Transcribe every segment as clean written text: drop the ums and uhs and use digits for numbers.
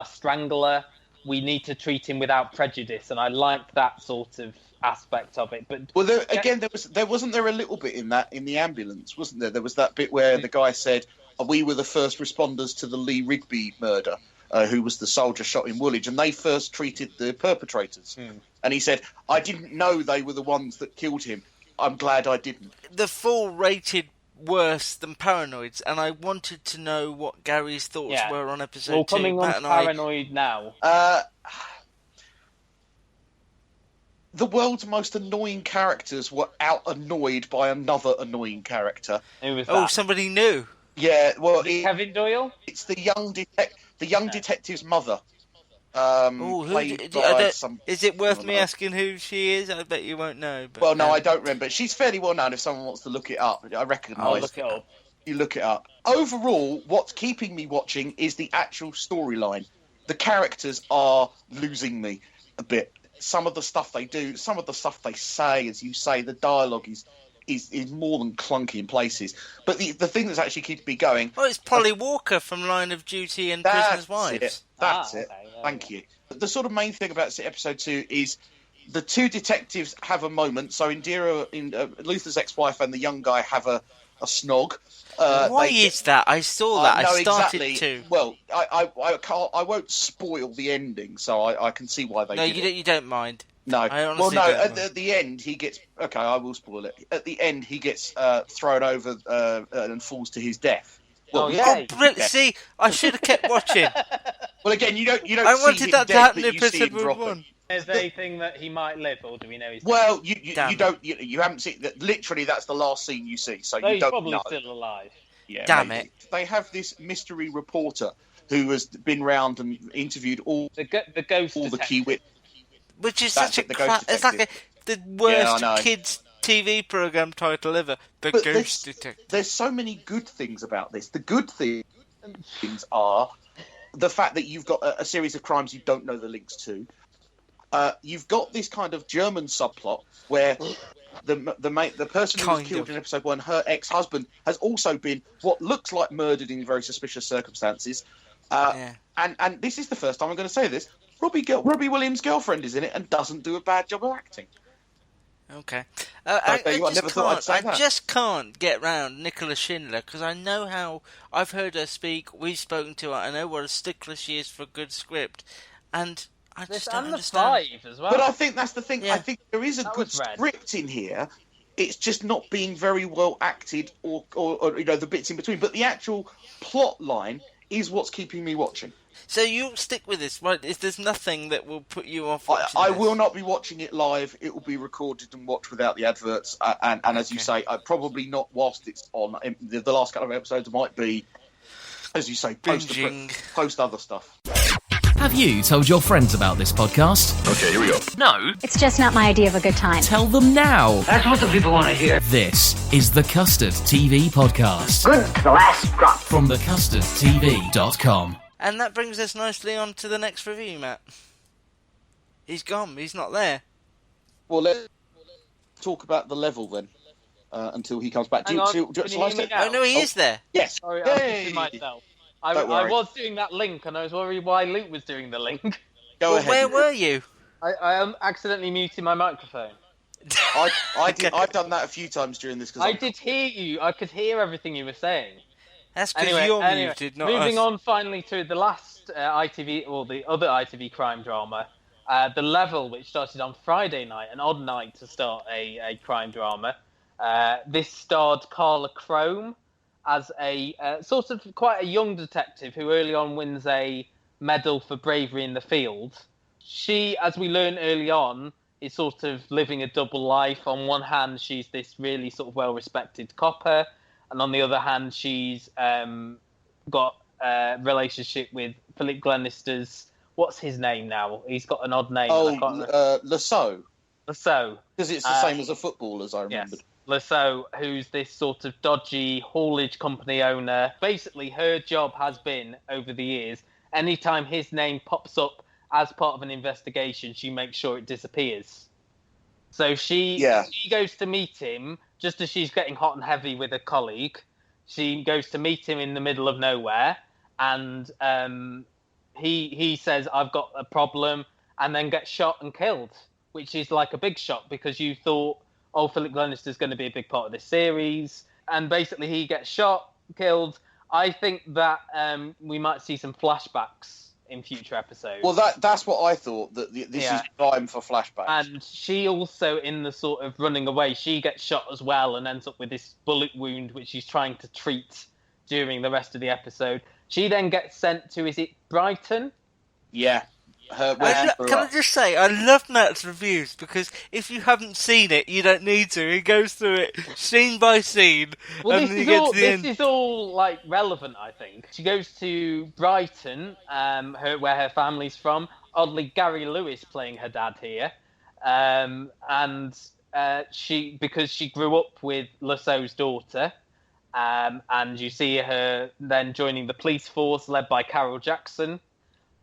strangler. We need to treat him without prejudice, and I liked that sort of aspect of it. But wasn't there a little bit in the ambulance, wasn't there? There was that bit where the guy said, "We were the first responders to the Lee Rigby murder." Who was the soldier shot in Woolwich, and they first treated the perpetrators. And he said, "I didn't know they were the ones that killed him. I'm glad I didn't." The Fall rated worse than Paranoids, and I wanted to know what Gary's thoughts were on episode 2. Well, coming on Paranoid now. The world's most annoying characters were out-annoyed by another annoying character. Who was that? Somebody new. Yeah, well... Kevin Doyle? It's the young detective's mother. Is it worth me asking who she is? I bet you won't know. But, well, no, I don't remember. She's fairly well known if someone wants to look it up. I recognise. I'll look it up. You look it up. Overall, what's keeping me watching is the actual storyline. The characters are losing me a bit. Some of the stuff they do, some of the stuff they say, as you say, the dialogue is more than clunky in places. But the thing that's actually keeping me going... Oh, it's Polly Walker from Line of Duty and Prisoner's Wives. That's it. Thank you. The sort of main thing about episode 2 is the two detectives have a moment. So Luther's ex-wife and the young guy have a snog. Why is that? I saw that. No, I started exactly. to. Well, I won't spoil the ending, so I can see why they did it. No, you don't mind. No. I honestly don't. At the end, he gets... Okay, I will spoil it. At the end, he gets thrown over and falls to his death. Well, See, I should have kept watching. Well, again, you don't. I wanted that to happen in episode 1. Is there anything that he might live, or do we know he's dead? Well, you don't. You haven't seen that. Literally, that's the last scene you see. So you he's don't probably know. still alive. Yeah, damn maybe. it. They have this mystery reporter who has been round and interviewed all the ghost all detective. the key witnesses. Which is such a it's like the worst kids' TV program title ever. The Ghost Detective. There's so many good things about this. The good things are the fact that you've got a series of crimes you don't know the links to. You've got this kind of German subplot where the person who was killed in episode 1, her ex-husband, has also been what looks like murdered in very suspicious circumstances. And this is the first time I'm going to say this. Robbie Williams' girlfriend is in it and doesn't do a bad job of acting. Okay. I just can't get round Nicola Schindler because I know how I've heard her speak. We've spoken to her. I know what a stickler she is for a good script, and I just don't understand. The 5 as well. But I think that's the thing. Yeah. I think there is a good script in here. It's just not being very well acted, or the bits in between. But the actual plot line is what's keeping me watching. So you'll stick with this, right? There's nothing that will put you off watching I this? will not be watching it live. It will be recorded and watched without the adverts. And as you say, probably not whilst it's on. The last couple of episodes might be, as you say, post other stuff. Have you told your friends about this podcast? Okay, here we go. No? It's just not my idea of a good time. Tell them now. That's what the people want to hear. This is the Custard TV Podcast. Good to the last drop. From TheCustardTV.com. And that brings us nicely on to the next review, Matt. He's gone. He's not there. Well, let's talk about the level then, until he comes back. Hang on, can you hear me now? Oh, no, he is there. Yes. Sorry, I'm missing myself. I was doing that link, and I was worried why Luke was doing the link. Go ahead. Where were you? I am accidentally muting my microphone. I've done that a few times during this. I did hear you. I could hear everything you were saying. That's because you're muted, not moving us. on finally to the last ITV, or the other ITV crime drama, The Level, which started on Friday night, an odd night to start a crime drama. This starred Carla Crome as a sort of quite a young detective who early on wins a medal for bravery in the field. She, as we learn early on, is sort of living a double life. On one hand, she's this really sort of well-respected copper, and on the other hand, she's got a relationship with Philip Glenister's... What's his name now? He's got an odd name. Lasso. Lasso. Because it's the same as a football, as I remembered. Yes. Lasso, who's this sort of dodgy haulage company owner. Basically, her job has been, over the years, anytime his name pops up as part of an investigation, she makes sure it disappears. So she goes to meet him just as she's getting hot and heavy with a colleague. She goes to meet him in the middle of nowhere, and he says, "I've got a problem," and then gets shot and killed, which is like a big shock because you thought, oh, Philip Glenister's going to be a big part of this series, and basically he gets shot, killed. I think that we might see some flashbacks in future episodes. Well, that's what I thought, that this is time for flashbacks. And she also, in the sort of running away, she gets shot as well and ends up with this bullet wound, which she's trying to treat during the rest of the episode. She then gets sent to, is it Brighton? Yeah. Can I just say, I love Matt's reviews, because if you haven't seen it, you don't need to. He goes through it scene by scene. Well, and this is all like relevant, I think. She goes to Brighton, where her family's from. Oddly, Gary Lewis playing her dad here, and because she grew up with Lasso's daughter, and you see her then joining the police force led by Carol Jackson.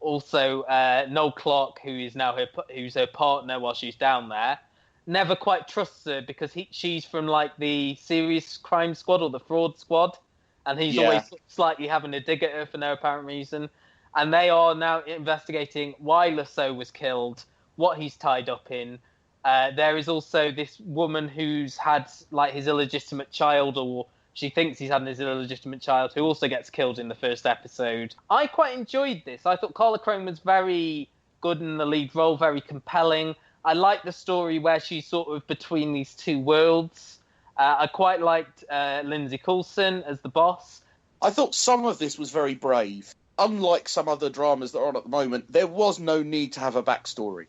Also, Noel Clarke, who's her partner while she's down there, never quite trusts her because she's from like the serious crime squad or the fraud squad, and he's always slightly having a dig at her for no apparent reason. And they are now investigating why Lasso was killed, what he's tied up in. There is also this woman who's had like his illegitimate child, or she thinks he's had his illegitimate child, who also gets killed in the first episode. I quite enjoyed this. I thought Carla Crone was very good in the lead role, very compelling. I liked the story where she's sort of between these two worlds. I quite liked Lindsay Coulson as the boss. I thought some of this was very brave. Unlike some other dramas that are on at the moment, there was no need to have a backstory.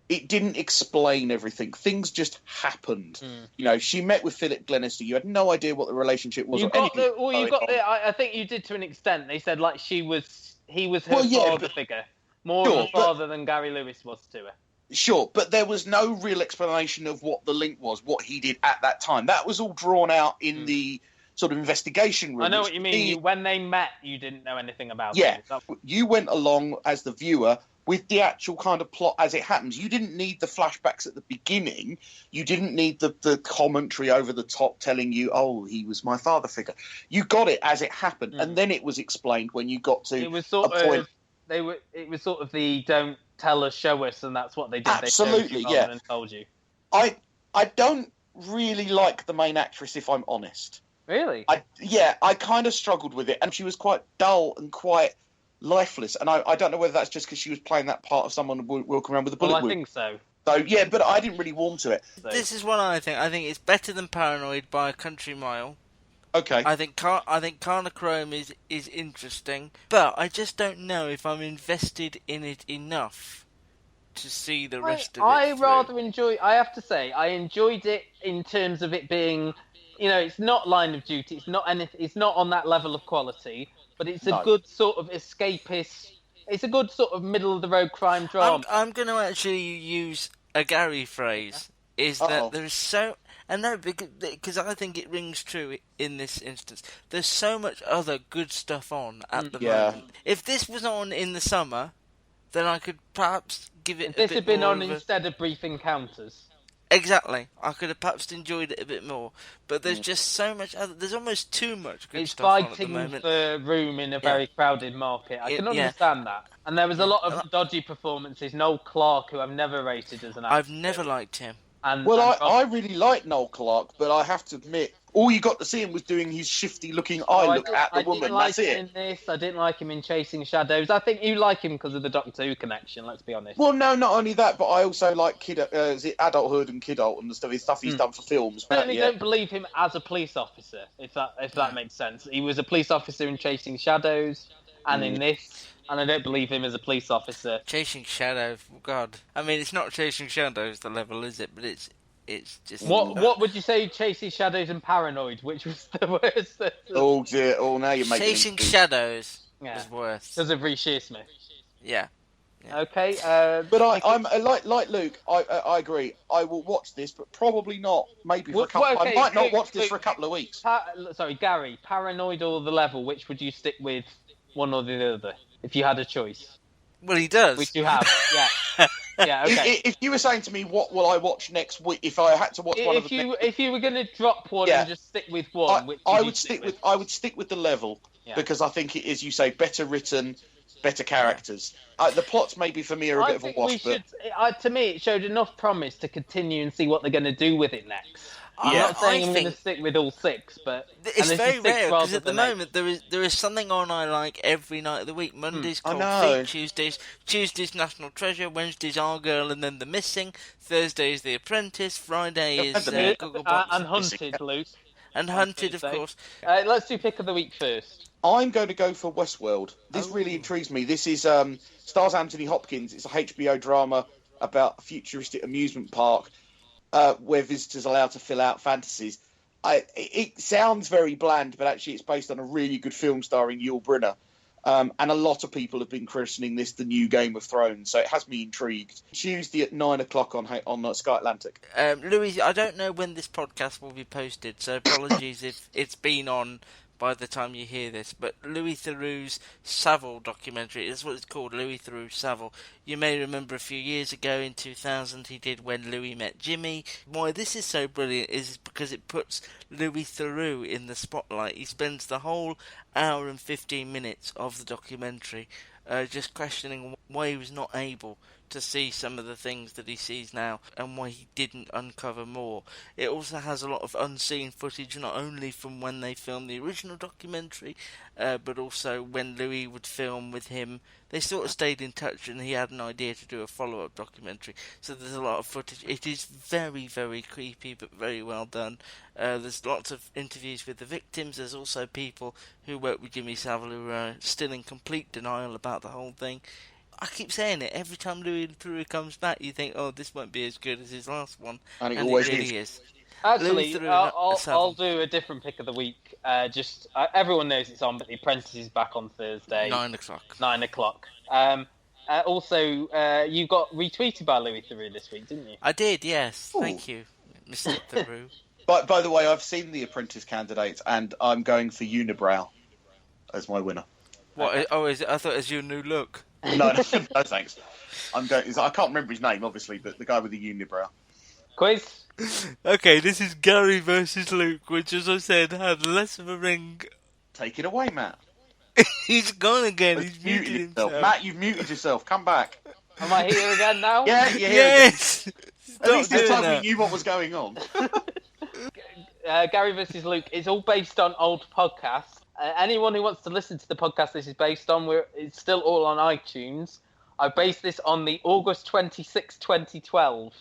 It didn't explain everything. Things just happened. You know, she met with Philip Glenister. You had no idea what the relationship was. I think you did to an extent. They said like he was her father figure, more of a father than Gary Lewis was to her. Sure, but there was no real explanation of what the link was, what he did at that time. That was all drawn out in the sort of investigation room. I know what you mean. When they met, you didn't know anything about it. Yeah, you went along as the viewer with the actual kind of plot as it happens. You didn't need the flashbacks at the beginning. You didn't need the commentary over the top telling you, oh, he was my father figure. You got it as it happened, and then it was explained when you got to it was sort a point. It was sort of the don't tell us, show us, and that's what they did. Absolutely, they showed you rather than told you. I don't really like the main actress, if I'm honest. Really? I kind of struggled with it, and she was quite dull and quite lifeless, and I don't know whether that's just because she was playing that part of someone walking around with a bullet wound. I think so. So, yeah, but I didn't really warm to it. This is what I think. I think it's better than Paranoid by a country mile. Okay. I think Carla Crone is interesting, but I just don't know if I'm invested in it enough to see the rest of it. I have to say, I enjoyed it in terms of it being, you know, it's not Line of Duty, it's not anything, it's not on that level of quality. But it's a good sort of escapist. It's a good sort of middle of the road crime drama. I'm going to actually use a Gary phrase. Is that there is so, and no, because I think it rings true in this instance. There's so much other good stuff on at the moment. If this was on in the summer, then I could perhaps give it. If this had been on instead of Brief Encounters. Exactly. I could have perhaps enjoyed it a bit more. But there's just so much other... There's almost too much good stuff on at the moment. It's fighting for room in a very crowded market. I can understand that. And there was a lot of dodgy performances. Noel Clarke, who I've never rated as an actor. I've never liked him. I really like Noel Clarke, but I have to admit, all you got to see him was doing his shifty-looking eye look at the woman. That's it. I didn't like him in Chasing Shadows. I think you like him because of the Doctor Who connection, let's be honest. Well, no, not only that, but I also like Adulthood and Kidult and the stuff he's done for films. I certainly don't believe him as a police officer, if that makes sense. He was a police officer in Chasing Shadows and in this... And I don't believe him as a police officer. Chasing Shadows, God. I mean, it's not Chasing Shadows, the level, is it? But it's just... What would you say, Chasing Shadows and Paranoid? Which was the worst? Oh, dear. Oh, now you're making... Chasing Shadows was worse. Because of Rhys Shearsmith. Yeah. Okay. But I'm like Luke. I agree. I will watch this, but probably not. Maybe for a couple. I might not watch this for a couple of weeks. Sorry, Gary. Paranoid or The Level? Which would you stick with, one or the other, if you had a choice? Well, he does. Which you have. Yeah. Yeah. Okay. If you were saying to me, what will I watch next week? If I had to watch one of the... If you were going to drop one and just stick with one, I would stick with The Level because I think it is, you say, better written. better characters. The plots maybe for me are a bit of a wash, but to me, it showed enough promise to continue and see what they're going to do with it next. I'm not saying I'm going to stick with all 6, but it's very rare because at the moment 8. there is something on I like every night of the week. Monday's Cold Feet, Tuesday's National Treasure, Wednesday's Our Girl and then The Missing, Thursday's The Apprentice, Friday is Google Box and Hunted, Luke. And Hunted, of course. Let's do pick of the week first. I'm going to go for Westworld. This really intrigues me. This is stars Anthony Hopkins. It's a HBO drama about a futuristic amusement park where visitors are allowed to fill out fantasies. It sounds very bland, but actually it's based on a really good film starring Yul Brynner. And a lot of people have been christening this the new Game of Thrones, so it has me intrigued. Tuesday at 9 o'clock on Sky Atlantic. Louis, I don't know when this podcast will be posted, so apologies if it's been on by the time you hear this, but Louis Theroux's Savile documentary, that's what it's called, Louis Theroux Savile. You may remember a few years ago in 2000 he did When Louis Met Jimmy. Why this is so brilliant is because it puts Louis Theroux in the spotlight. He spends the whole hour and 15 minutes of the documentary just questioning why he was not able to see some of the things that he sees now and why he didn't uncover more. It also has a lot of unseen footage, not only from when they filmed the original documentary, but also when Louis would film with him. They sort of stayed in touch and he had an idea to do a follow-up documentary. So there's a lot of footage. It is very, very creepy, but very well done. There's lots of interviews with the victims. There's also people who work with Jimmy Savile who are still in complete denial about the whole thing. I keep saying it, every time Louis Theroux comes back, you think, oh, this won't be as good as his last one. And it always really is. Actually, I'll do a different pick of the week. Everyone knows it's on, but The Apprentice is back on Thursday. 9 o'clock. 9 o'clock. Also, you got retweeted by Louis Theroux this week, didn't you? I did, yes. Ooh. Thank you, Mr. Theroux. By the way, I've seen The Apprentice candidates, and I'm going for Unibrow as my winner. What? Oh, I thought it was your new look. No, thanks. I can't remember his name, obviously, but the guy with the unibrow. Quiz? Okay, this is Gary versus Luke, which, as I said, had less of a ring. Take it away, Matt. He's gone again. He's muted himself. Matt, you've muted yourself. Come back. Am I here again now? Yeah, you're here. Yes! At least this time we knew what was going on. Gary versus Luke is all based on old podcasts. Anyone who wants to listen to the podcast this is based on, it's still all on iTunes. I based this on the August 26, 2012.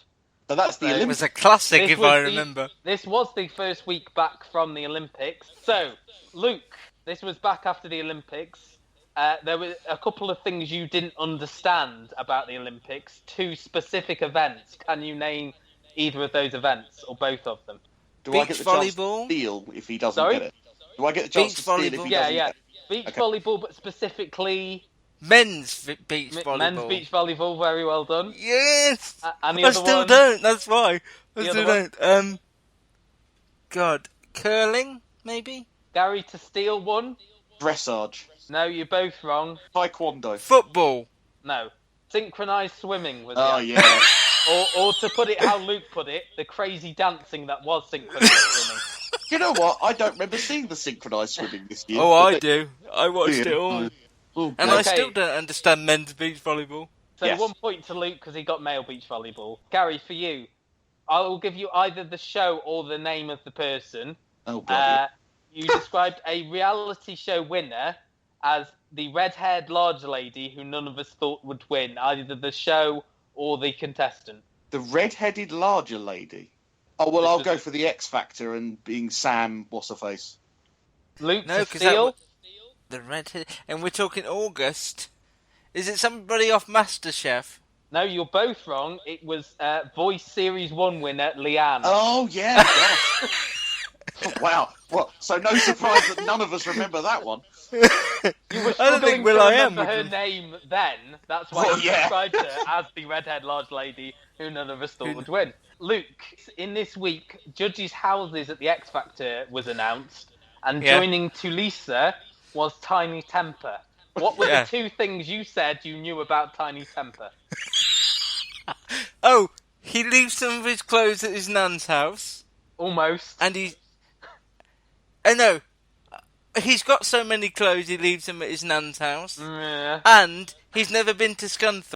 So that's the Olympics. It was a classic, if I remember. This was the first week back from the Olympics. So, Luke, this was back after the Olympics. There were a couple of things you didn't understand about the Olympics. 2 specific events. Can you name either of those events, or both of them? Do I get the chance to steal if he doesn't get it? Do I get the chance to steal if he doesn't get it? Beach volleyball, but specifically... Men's beach volleyball. Men's beach volleyball, very well done. Yes! And the I other still one, don't, that's why. I The still other don't. God. Curling, maybe? Gary to steal one. Dressage. No, you're both wrong. Taekwondo. Football. No. Synchronised swimming was Oh, the yeah. or to put it how Luke put it, the crazy dancing that was synchronised swimming. You know what? I don't remember seeing the synchronised swimming this year. Oh, I do. I watched it all. Oh, And I still don't understand men's beach volleyball. So Yes. 1 point to Luke because he got male beach volleyball. Gary, for you, I will give you either the show or the name of the person. Oh, bloody. You described a reality show winner as the red-haired large lady who none of us thought would win, either the show or the contestant. The red-headed larger lady. Oh, well, I'll go for the X Factor and being Sam What's-Her-Face. Luke No, to 'cause steal. The redhead, and we're talking August. Is it somebody off MasterChef? No, you're both wrong. It was Voice Series 1 winner, Leanne. Oh, yeah. Gosh. Wow. Well, so no surprise that none of us remember that one. You were I don't struggling think to will.i.am remember her would. name then. That's why Well, you yeah. described her as the red-haired large lady who none of us thought would win. Luke, in this week, Judges' Houses at the X Factor was announced, and joining Tulisa was Tiny Temper. What were the 2 things you said you knew about Tiny Temper? Oh, he leaves some of his clothes at his nan's house. Almost. And he... Oh, no. he's got so many clothes he leaves them at his nan's house. Yeah. And he's never been to Scunthorpe.